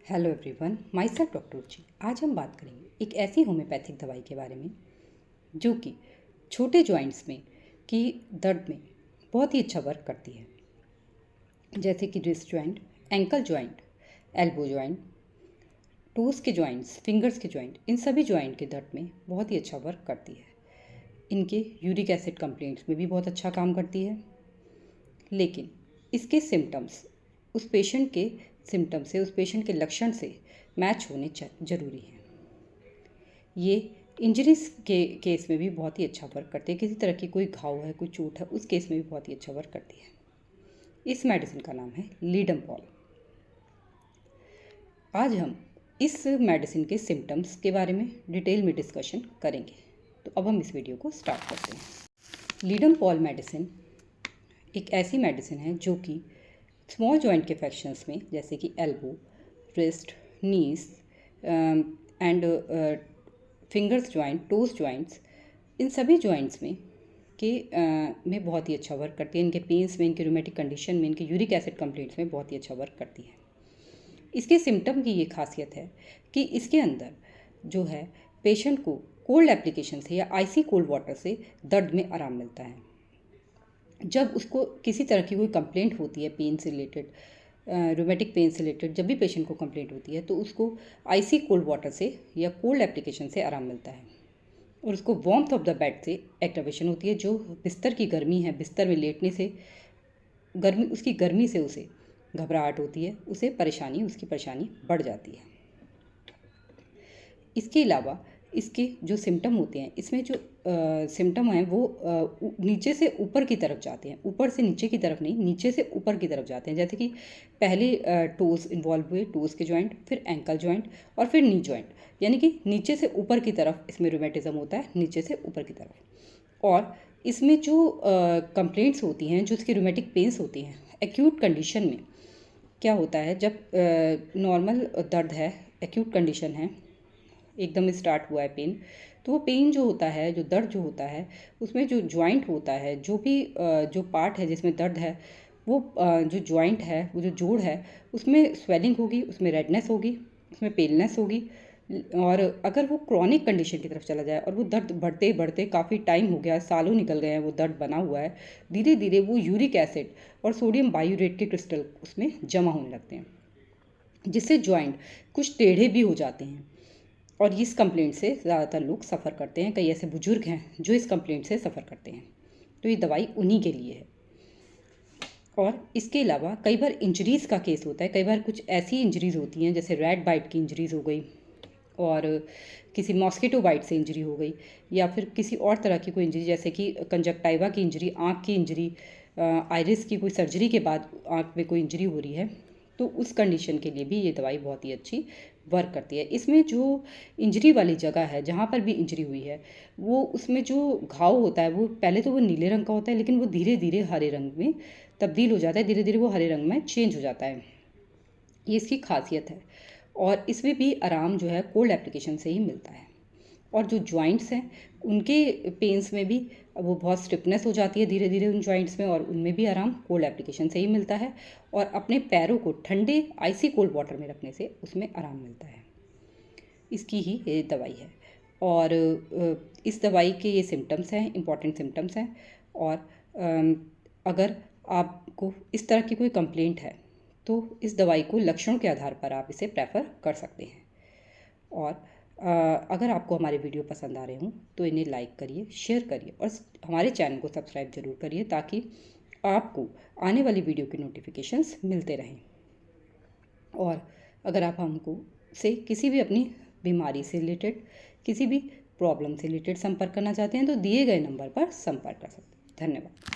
Hello everyone, myself doctor Ruchi. आज हम बात करेंगे एक ऐसी होम्योपैथिक दवाई के बारे में जो कि छोटे जॉइंट्स में की दर्द में बहुत ही अच्छा वर्क करती है, जैसे कि wrist joint, ankle joint, elbow joint, toes के जॉइंट्स, फिंगर्स के जॉइंट, इन सभी जॉइंट के दर्द में बहुत ही अच्छा वर्क करती है। इनके यूरिक एसिड कंप्लेंट्स में भी बहुत अच्छा काम करती है, लेकिन इसके सिम्टम्स उस पेशेंट के सिम्टम से, उस पेशेंट के लक्षण से मैच होने ज़रूरी हैं। ये इंजरीज के केस में भी बहुत ही अच्छा वर्क करती है। किसी तरह की कोई घाव है, कोई चोट है, उस केस में भी बहुत ही अच्छा वर्क करती है। इस मेडिसिन का नाम है लीडमपॉल। आज हम इस मेडिसिन के सिम्टम्स के बारे में डिटेल में डिस्कशन करेंगे। तो अब हम इस वीडियो को स्टार्ट करते हैं। लीडमपॉल मेडिसिन एक ऐसी मेडिसिन है जो कि स्मॉल जॉइंट के इन्फेक्शंस में, जैसे कि elbow, wrist, knees and fingers joint, toes joints, इन सभी जॉइंट्स में बहुत ही अच्छा वर्क करती है। इनके पेन्स में, इनके रूमेटिक कंडीशन में, इनके यूरिक एसिड कंप्लेंट्स में बहुत ही अच्छा वर्क करती है। इसके सिम्टम की ये खासियत है कि इसके अंदर जो है पेशेंट को कोल्ड एप्लीकेशन से या आइसी कोल्ड वाटर से दर्द में आराम मिलता है। जब उसको किसी तरह की कोई कंप्लेंट होती है पेन से रिलेटेड, रोमेटिक पेन से रिलेटेड, जब भी पेशेंट को कंप्लेंट होती है तो उसको आइसी कोल्ड वाटर से या कोल्ड एप्लीकेशन से आराम मिलता है, और उसको वार्मथ ऑफ द बेड से एक्टिवेशन होती है। जो बिस्तर की गर्मी है, बिस्तर में लेटने से उसकी गर्मी से उसे घबराहट होती है, उसकी परेशानी बढ़ जाती है। इसके अलावा इसके जो सिम्टम होते हैं, इसमें जो सिम्टम हैं वो नीचे से ऊपर की तरफ जाते हैं, ऊपर से नीचे की तरफ नहीं, नीचे से ऊपर की तरफ जाते हैं। जैसे कि पहले टोस इन्वॉल्व हुए, टोस के जॉइंट, फिर एंकल जॉइंट और फिर नी जॉइंट, यानी कि नीचे से ऊपर की तरफ इसमें रूमेटिज्म होता है, नीचे से ऊपर की तरफ। और इसमें जो कंप्लेंट्स होती हैं, जो इसकी रूमेटिक पेन्स होती हैं, एक्यूट कंडीशन में क्या होता है, जब नॉर्मल दर्द है, एक्यूट कंडीशन है, एकदम स्टार्ट हुआ है पेन, तो वो पेन जो होता है, जो दर्द जो होता है, उसमें जो जॉइंट होता है, जो भी जो पार्ट है जिसमें दर्द है, वो जो जॉइंट है, वो जो जोड़ है, उसमें स्वेलिंग होगी, उसमें रेडनेस होगी, उसमें पेलनेस होगी। और अगर वो क्रॉनिक कंडीशन की तरफ चला जाए और वो दर्द बढ़ते बढ़ते काफ़ी टाइम हो गया, सालों निकल गए हैं, वो दर्द बना हुआ है, धीरे धीरे वो यूरिक एसिड और सोडियम बायूरेट के क्रिस्टल उसमें जमा होने लगते हैं, जिससे जॉइंट कुछ टेढ़े भी हो जाते हैं। और इस कंप्लेंट से ज़्यादातर लोग सफ़र करते हैं। कई ऐसे बुजुर्ग हैं जो इस कंप्लेंट से सफ़र करते हैं, तो ये दवाई उन्हीं के लिए है। और इसके अलावा कई बार इंजरीज़ का केस होता है। कई बार कुछ ऐसी इंजरीज़ होती हैं, जैसे रैट बाइट की इंजरीज़ हो गई, और किसी मॉस्किटो बाइट से इंजरी हो गई, या फिर किसी और तरह की कोई इंजरी, जैसे कि कंजक्टाइवा की इंजरी, आँख की इंजरी, आइरिस की कोई सर्जरी के बाद आँख में कोई इंजरी हो रही है, तो उस कंडीशन के लिए भी ये दवाई बहुत ही अच्छी वर्क करती है। इसमें जो इंजरी वाली जगह है, जहाँ पर भी इंजरी हुई है, वो उसमें जो घाव होता है, वो पहले तो वो नीले रंग का होता है, लेकिन वो धीरे धीरे हरे रंग में तब्दील हो जाता है, धीरे धीरे वो हरे रंग में चेंज हो जाता है। ये इसकी खासियत है। और इसमें भी आराम जो है कोल्ड एप्लीकेशन से ही मिलता है। और जो जॉइंट्स हैं, उनके पेन्स में भी वो बहुत स्टिफनेस हो जाती है धीरे धीरे उन जॉइंट्स में, और उनमें भी आराम कोल्ड एप्लीकेशन से ही मिलता है। और अपने पैरों को ठंडे आइसी कोल्ड वाटर में रखने से उसमें आराम मिलता है। इसकी ही ये दवाई है। और इस दवाई के ये सिम्टम्स हैं, इम्पॉर्टेंट सिम्टम्स हैं। और अगर आपको इस तरह की कोई कंप्लेंट है तो इस दवाई को लक्षणों के आधार पर आप इसे प्रेफर कर सकते हैं। और अगर आपको हमारे वीडियो पसंद आ रहे हों तो इन्हें लाइक करिए, शेयर करिए, और हमारे चैनल को सब्सक्राइब जरूर करिए, ताकि आपको आने वाली वीडियो के नोटिफिकेशंस मिलते रहें। और अगर आप हमको से किसी भी अपनी बीमारी से रिलेटेड, किसी भी प्रॉब्लम से रिलेटेड संपर्क करना चाहते हैं तो दिए गए नंबर पर संपर्क कर सकते हैं। धन्यवाद।